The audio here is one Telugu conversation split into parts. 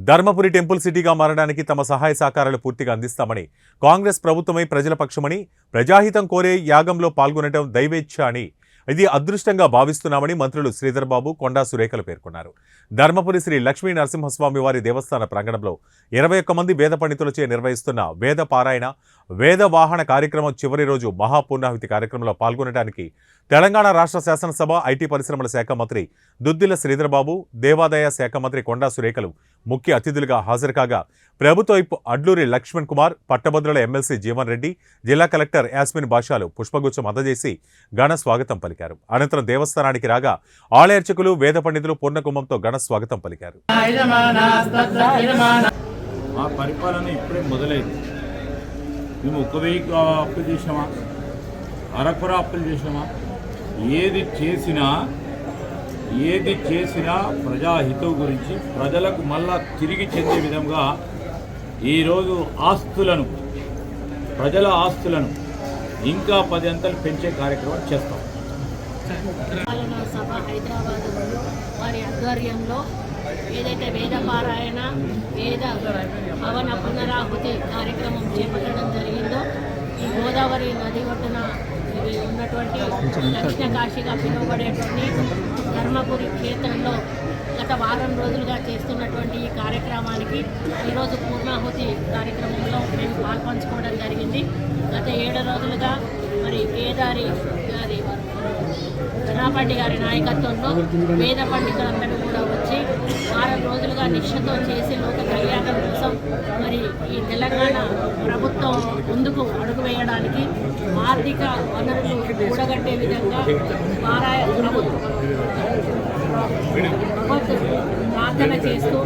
ధర్మపురి టెంపుల్ సిటీగా మారడానికి తమ సహాయ సహకారాలు పూర్తిగా అందిస్తామని, కాంగ్రెస్ ప్రభుత్వమై ప్రజల పక్షమని, ప్రజాహితం కోరే యాగంలో పాల్గొనడం దైవేచ్ఛ అని, ఇది అదృష్టంగా భావిస్తున్నామని మంత్రులు శ్రీధర్బాబు, కొండా సురేఖలు పేర్కొన్నారు. ధర్మపురి శ్రీ లక్ష్మీ నరసింహస్వామి వారి దేవస్థాన ప్రాంగణంలో 21 మంది వేద పండితులచే నిర్వహిస్తున్న వేద పారాయణ, వేద వాహన కార్యక్రమం చివరి రోజు మహాపూర్ణాహుతి కార్యక్రమంలో పాల్గొనడానికి తెలంగాణ రాష్ట్ర శాసనసభ ఐటీ పరిశ్రమల శాఖ మంత్రి దుద్దిల శ్రీధర్బాబు, దేవాదాయ శాఖ మంత్రి కొండా సురేఖలు ముఖ్య అతిథులుగా హాజరు కాగా, ప్రభుత్వ వైపు అడ్లూరి లక్ష్మణ్ కుమార్, పట్టభద్రుల ఎమ్మెల్సీ జీవన్ రెడ్డి, జిల్లా కలెక్టర్ యాస్మిన్ బాషాలు పుష్పగుచ్చం అందజేసి ఘన స్వాగతం పలికారు. అనంతరం దేవస్థానానికి రాగా ఆలయ అర్చకులు, వేద పండితులు పూర్ణకుంభంతో ఘన స్వాగతం పలికారు. మా పరిపాలన ఇప్పుడే మొదలైంది. మేము 1000 అప్పులు చేసామా, అరకొర అప్పులు చేసామా? ఏది చేసినా ప్రజాహితం గురించి ప్రజలకు మళ్ళా తిరిగి చెందే విధంగా ఈరోజు ప్రజల ఆస్తులను ఇంకా 10 అంతలు పెంచే కార్యక్రమం చేస్తాం. పాలనా సభ హైదరాబాద్ వారి ఆధ్వర్యంలో ఏదైతే వేద పారాయణ, వేద హవన పునరాహుతి కార్యక్రమం చేపట్టడం జరిగిందో, ఈ గోదావరి నది ఒడ్డున ఉన్నటువంటి దక్షిణ కాశీగా పిలువబడేటువంటి ధర్మపురి క్షేత్రంలో గత వారం రోజులుగా చేస్తున్నటువంటి ఈ కార్యక్రమానికి ఈరోజు పూర్ణాహుతి కార్యక్రమంలో మేము పాల్పంచుకోవడం జరిగింది. గత 7 రోజులుగా మరి కేదారి గారి ధనాపండి గారి నాయకత్వంలో వేద పండితులందరూ కూడా వచ్చి వారం రోజులుగా నిష్ఠతో చేసి లోక కళ్యాణం కోసం మరి ఈ తెలంగాణ ప్రభుత్వం ముందుకు అడుగు వేయడానికి ఆర్థిక వనరులు కూడగట్టే విధంగా ప్రార్థన చేస్తూ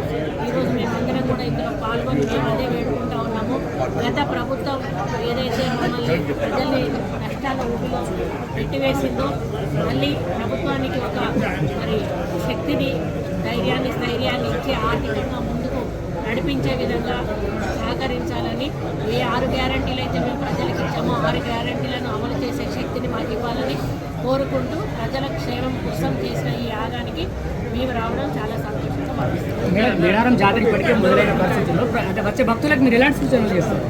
ఈరోజు మేమందరం కూడా ఇందులో పాల్గొని మేము అదే వేడుకుంటా ఉన్నాము. గత ప్రభుత్వం ఏదైతే మమ్మల్ని ప్రజల్ని నష్టాల ఊపిలో పెట్టివేసిందో, మళ్ళీ ప్రభుత్వానికి ఒక మరి శక్తిని, ధైర్యాన్ని ఇచ్చి ఆర్థికంగా ముందుకు నడిపించే విధంగా సహకరించాలని, ఏ 6 గ్యారంటీలు అయితే మేము ప్రజలకు ఇచ్చామో 6 గ్యారంటీలను అమలు చేసే శక్తిని మాకు ఇవ్వాలని కోరుకుంటూ ప్రజల క్షేమం కోసం చేసిన ఈ యాగానికి మేము రావడం చాలా సంతోషంగా భావిస్తున్నాం. మేడారం జాతర ఇప్పటికే మొదలైన పరిస్థితుల్లో వచ్చే భక్తులకు మీరు ఎలాంటి సూచనలు చేస్తారు?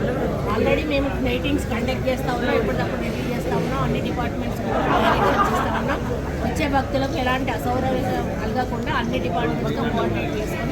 ఆల్రెడీ మేము మీటింగ్స్ కండక్ట్ చేస్తూ ఉన్నాం, ఎప్పటికప్పుడు రివ్యూ చేస్తూ ఉన్నాం, అన్ని డిపార్ట్మెంట్స్ డైరెక్షన్స్ ఇస్తూ ఉన్నాం. వచ్చే భక్తులకు ఎలాంటి అసౌకర్యం కలగకుండా అన్ని డిపార్ట్మెంట్స్తో కోఆర్డినేట్ చేసుకుని